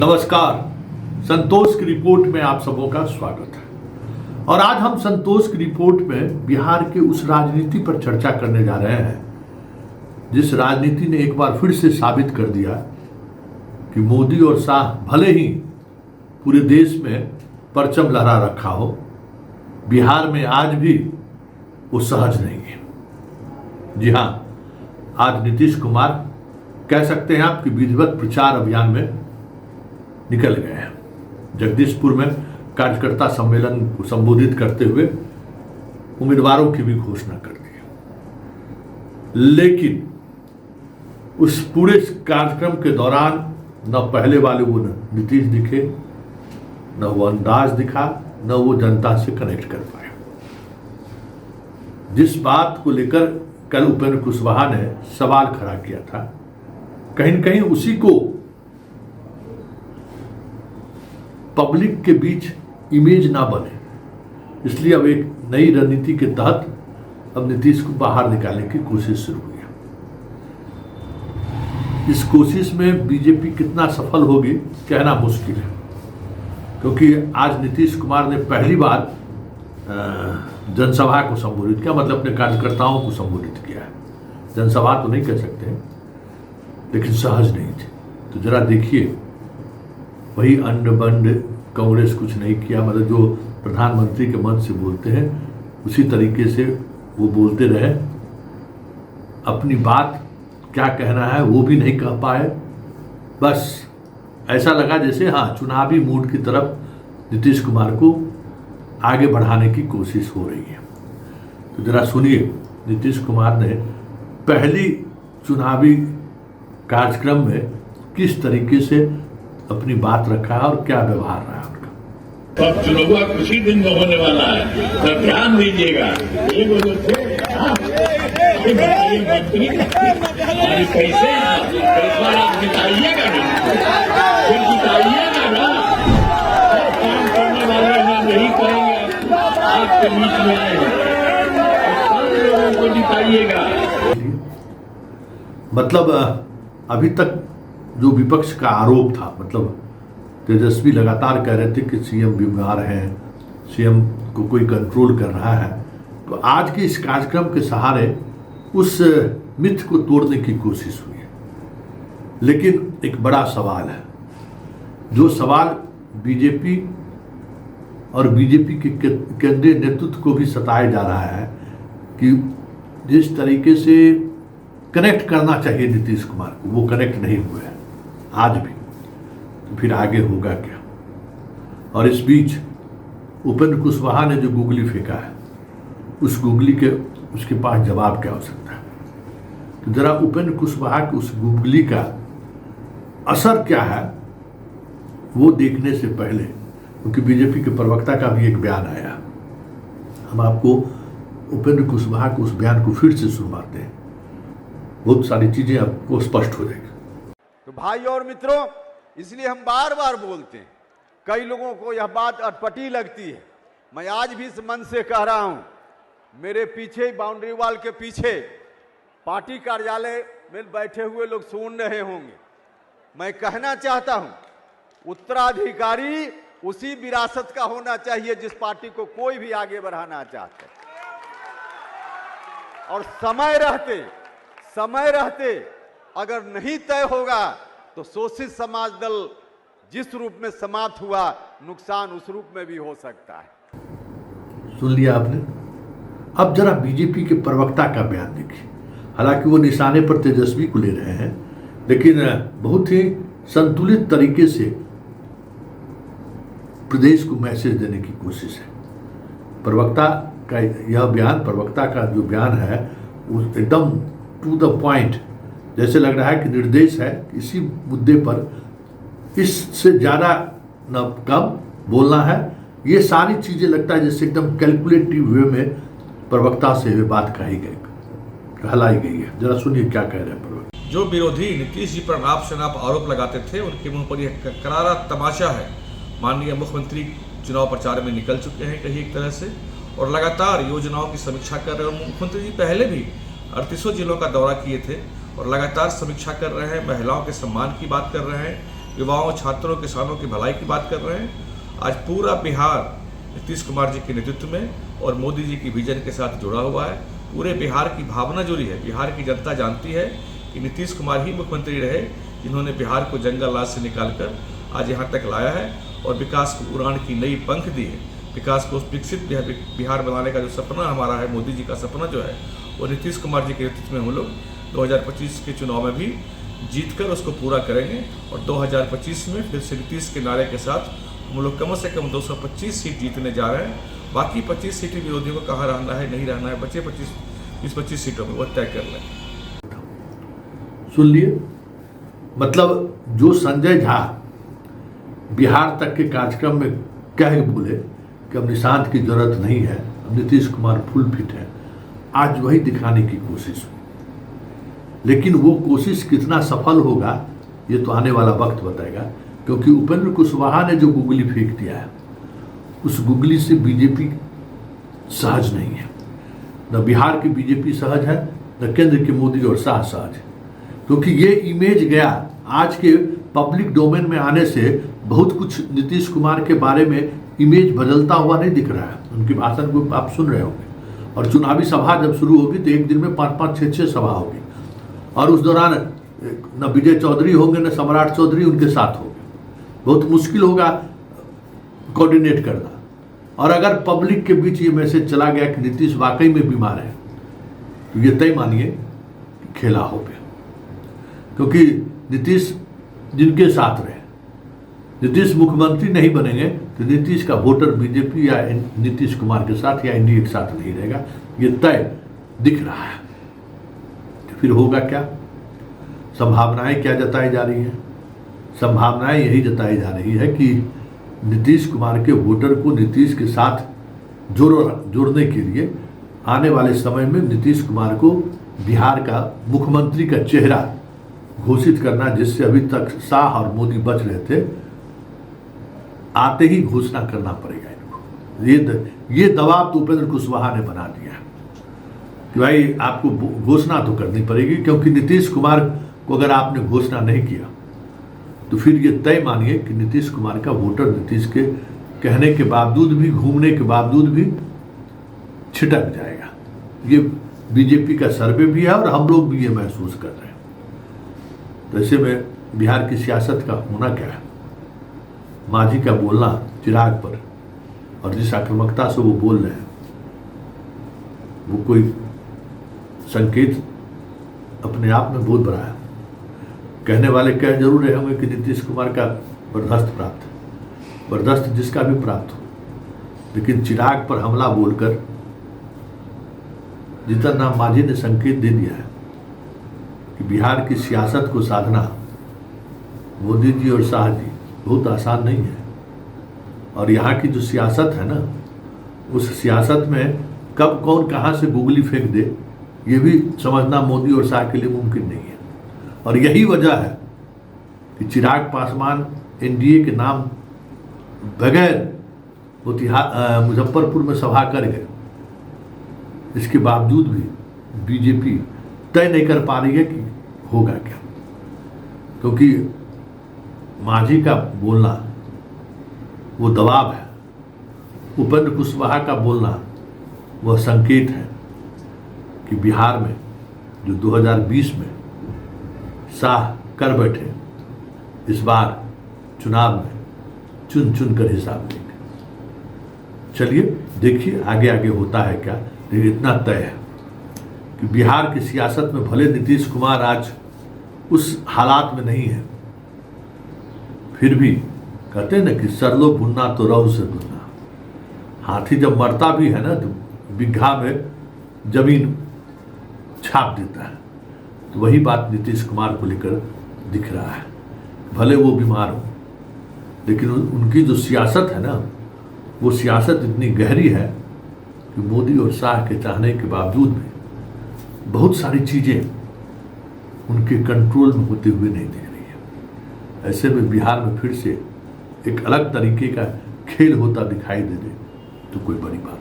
नमस्कार, संतोष की रिपोर्ट में आप सबों का स्वागत है। और आज हम संतोष की रिपोर्ट में बिहार के उस राजनीति पर चर्चा करने जा रहे हैं जिस राजनीति ने एक बार फिर से साबित कर दिया कि मोदी और शाह भले ही पूरे देश में परचम लहरा रखा हो, बिहार में आज भी वो सहज नहीं है। जी हाँ, आज नीतीश कुमार कह सकते हैं आप कि विधिवत प्रचार अभियान में निकल गए हैं। जगदीशपुर में कार्यकर्ता सम्मेलन को संबोधित करते हुए उम्मीदवारों की भी घोषणा कर दी, लेकिन उस पूरे कार्यक्रम के दौरान न पहले वाले वो नीतीश दिखे, न वो अंदाज दिखा, न वो जनता से कनेक्ट कर पाए। जिस बात को लेकर कल उपेंद्र कुशवाहा ने सवाल खड़ा किया था, कहीं न कहीं उसी को पब्लिक के बीच इमेज ना बने, इसलिए अब एक नई रणनीति के तहत अब नीतीश को बाहर निकालने की कोशिश शुरू हुई है। इस कोशिश में बीजेपी कितना सफल होगी कहना मुश्किल है, क्योंकि आज नीतीश कुमार ने पहली बार जनसभा को संबोधित किया, मतलब अपने कार्यकर्ताओं को संबोधित किया है। जनसभा तो नहीं कह सकते, लेकिन सहज नहीं थे। तो जरा देखिए, वही अंड बंड कांग्रेस कुछ नहीं किया, मतलब जो प्रधानमंत्री के मन से बोलते हैं उसी तरीके से वो बोलते रहे। अपनी बात क्या कहना है वो भी नहीं कह पाए। बस ऐसा लगा जैसे हाँ, चुनावी मूड की तरफ नीतीश कुमार को आगे बढ़ाने की कोशिश हो रही है। तो जरा सुनिए, नीतीश कुमार ने पहली चुनावी कार्यक्रम में किस तरीके से अपनी बात रखा है और क्या व्यवहार रहा है उनका। अब चुनाव कुछ ही दिन में होने वाला है, तो ध्यान दीजिएगा। मंत्री कैसे आप जिताइएगा ना, फिर जिताइएगा ना। काम करने वाले हम यही कहेंगे, आपके बीच में आए सब लोगों को जिताइएगा। मतलब अभी तक जो विपक्ष का आरोप था, मतलब तेजस्वी लगातार कह रहे थे कि सीएम बीमार हैं, सीएम को कोई कंट्रोल कर रहा है, तो आज के इस कार्यक्रम के सहारे उस मिथ को तोड़ने की कोशिश हुई है। लेकिन एक बड़ा सवाल है, जो सवाल बीजेपी और बीजेपी के केंद्रीय नेतृत्व को भी सताया जा रहा है कि जिस तरीके से कनेक्ट करना चाहिए नीतीश कुमार को, वो कनेक्ट नहीं हुए हैं आज भी। तो फिर आगे होगा क्या? और इस बीच उपेंद्र कुशवाहा ने जो गुगली फेंका है, उस गुगली के उसके पास जवाब क्या हो सकता है? तो जरा उपेंद्र कुशवाहा की उस गुगली का असर क्या है वो देखने से पहले, क्योंकि बीजेपी के प्रवक्ता का भी एक बयान आया, हम आपको उपेंद्र कुशवाहा के उस बयान को फिर से सुनवाते हैं, बहुत सारी चीजें आपको स्पष्ट हो जाएगी। तो भाई और मित्रों, इसलिए हम बार बार बोलते हैं, कई लोगों को यह बात अटपटी लगती है। मैं आज भी इस मन से कह रहा हूं, मेरे पीछे बाउंड्री वॉल के पीछे पार्टी कार्यालय में बैठे हुए लोग सुन रहे होंगे। मैं कहना चाहता हूं, उत्तराधिकारी उसी विरासत का होना चाहिए जिस पार्टी को कोई भी आगे बढ़ाना चाहता है। और समय रहते अगर नहीं तय होगा तो शोषित समाज दल जिस रूप में समाप्त हुआ, नुकसान उस रूप में भी हो सकता है। सुन लिया आपने। अब जरा बीजेपी के प्रवक्ता का बयान देखिए। हालांकि वो निशाने पर तेजस्वी को ले रहे हैं, लेकिन बहुत ही संतुलित तरीके से प्रदेश को मैसेज देने की कोशिश है। प्रवक्ता का यह बयान, प्रवक्ता का जो बयान है वो एकदम टू द पॉइंट, जैसे लग रहा है कि निर्देश है इसी मुद्दे पर इससे ज़्यादा न कम बोलना है। ये सारी चीज़ें लगता है जैसे एकदम कैलकुलेटिव वे में प्रवक्ता से ये बात कहलाई गई है। जरा सुनिए क्या कह रहे हैं प्रवक्ता। जो विरोधी नीतीश जी पर नाप से नाप आरोप कराते थे, उनके मुंह पर यह करारा तमाशा है। माननीय मुख्यमंत्री चुनाव प्रचार में निकल चुके हैं कहीं एक तरह से, और लगातार योजनाओं की समीक्षा कर रहे हैं। मुख्यमंत्री जी पहले भी 38 जिलों का दौरा किए थे और लगातार समीक्षा कर रहे हैं, महिलाओं के सम्मान की बात कर रहे हैं, युवाओं, छात्रों, किसानों की भलाई की बात कर रहे हैं। आज पूरा बिहार नीतीश कुमार जी के नेतृत्व में और मोदी जी की विजन के साथ जुड़ा हुआ है। पूरे बिहार की भावना जुड़ी है। बिहार की जनता जानती है कि नीतीश कुमार ही मुख्यमंत्री रहे, जिन्होंने बिहार को जंगल राज से निकालकर आज यहाँ तक लाया है और विकास को उड़ान की नई पंख दी है। विकास को विकसित बिहार बनाने का जो सपना हमारा है, मोदी जी का सपना जो है, वो नीतीश कुमार जी के नेतृत्व में हम लोग 2025 के चुनाव में भी जीतकर उसको पूरा करेंगे और 2025 में फिर से नीतीश के नारे के साथ हम लोग कम से कम 225 सीट जीतने जा रहे हैं। बाकी 25 सीटें विरोधियों को कहाँ रहना है, नहीं रहना है, बचे 25 सीटों में वो तय कर लें। सुन लिए, मतलब जो संजय झा बिहार तक के कार्यक्रम में कह बोले कि अब निशांत की जरूरत नहीं है, अब नीतीश कुमार फुल फिट है, आज वही दिखाने की कोशिश हुई। लेकिन वो कोशिश कितना सफल होगा ये तो आने वाला वक्त बताएगा, क्योंकि उपेंद्र कुशवाहा ने जो गुगली फेंक दिया है, उस गुगली से बीजेपी सहज नहीं है। न बिहार की बीजेपी सहज है, न केंद्र के मोदी और शाह सहज है, क्योंकि ये इमेज गया आज के पब्लिक डोमेन में आने से बहुत कुछ नीतीश कुमार के बारे में इमेज बदलता हुआ नहीं दिख रहा है। उनके भाषण को आप सुन रहे होंगे, और चुनावी सभा जब शुरू होगी तो एक दिन में 5-5, 6-6 सभा होगी, और उस दौरान न विजय चौधरी होंगे न सम्राट चौधरी उनके साथ होंगे। बहुत मुश्किल होगा कोऑर्डिनेट करना। और अगर पब्लिक के बीच ये मैसेज चला गया कि नीतीश वाकई में बीमार है, तो ये तय मानिए कि खेला हो गया, क्योंकि नीतीश जिनके साथ रहे, नीतीश मुख्यमंत्री नहीं बनेंगे तो नीतीश का वोटर बीजेपी या नीतीश कुमार के साथ या एनडीए के साथ नहीं रहेगा, ये तय दिख रहा है। तो फिर होगा क्या? संभावनाएं क्या जताई जा रही हैं? संभावनाएं यही जताई जा रही है कि नीतीश कुमार के वोटर को नीतीश के साथ जोड़ने के लिए आने वाले समय में नीतीश कुमार को बिहार का मुख्यमंत्री का चेहरा घोषित करना, जिससे अभी तक शाह और मोदी बच रहे थे, आते ही घोषणा करना पड़ेगा इनको। ये दबाव तो उपेंद्र कुशवाहा ने बना दिया कि भाई आपको घोषणा तो करनी पड़ेगी, क्योंकि नीतीश कुमार को अगर आपने घोषणा नहीं किया तो फिर ये तय मानिए कि नीतीश कुमार का वोटर नीतीश के कहने के बावजूद भी, घूमने के बावजूद भी छिटक जाएगा। ये बीजेपी का सर्वे भी है और हम लोग भी ये महसूस कर रहे हैं। तो ऐसे में बिहार की सियासत का होना क्या है? मांझी का बोलना चिराग पर, और जिस आक्रामकता से वो बोल रहे हैं, वो कोई संकेत अपने आप में बहुत बड़ा है। कहने वाले कह जरूर रहे होंगे कि नीतीश कुमार का बर्दाश्त प्राप्त है, बर्दाश्त जिसका भी प्राप्त हो, लेकिन चिराग पर हमला बोलकर जीतन राम मांझी ने संकेत दे दिया है कि बिहार की सियासत को साधना मोदी जी और शाह जी बहुत आसान नहीं है। और यहाँ की जो सियासत है ना, उस सियासत में कब कौन कहाँ से गुगली फेंक दे, ये भी समझना मोदी और शाह के लिए मुमकिन नहीं है। और यही वजह है कि चिराग पासवान एनडीए के नाम बगैर मुजफ्फरपुर में सभा कर गए। इसके बावजूद भी बीजेपी तय नहीं कर पा रही है कि होगा क्या, क्योंकि मांझी का बोलना वो दबाव है, उपेंद्र कुशवाहा का बोलना वह संकेत है कि बिहार में जो 2020 में शाह कर बैठे, इस बार चुनाव में चुन चुन कर हिसाब लेंगे। चलिए देखिए आगे आगे होता है क्या, लेकिन इतना तय है कि बिहार की सियासत में भले नीतीश कुमार आज उस हालात में नहीं है, फिर भी कहते हैं ना कि सरलो भुनना तो रऊ से भुनना। हाथी जब मरता भी है ना तो बिघा में जमीन छाप देता है, तो वही बात नीतीश कुमार को लेकर दिख रहा है। भले वो बीमार हो, लेकिन उनकी जो सियासत है ना, वो सियासत इतनी गहरी है कि मोदी और शाह के चाहने के बावजूद भी बहुत सारी चीज़ें उनके कंट्रोल में होते हुए नहीं दिख रही है। ऐसे में बिहार में फिर से एक अलग तरीके का खेल होता दिखाई दे तो कोई बड़ी बात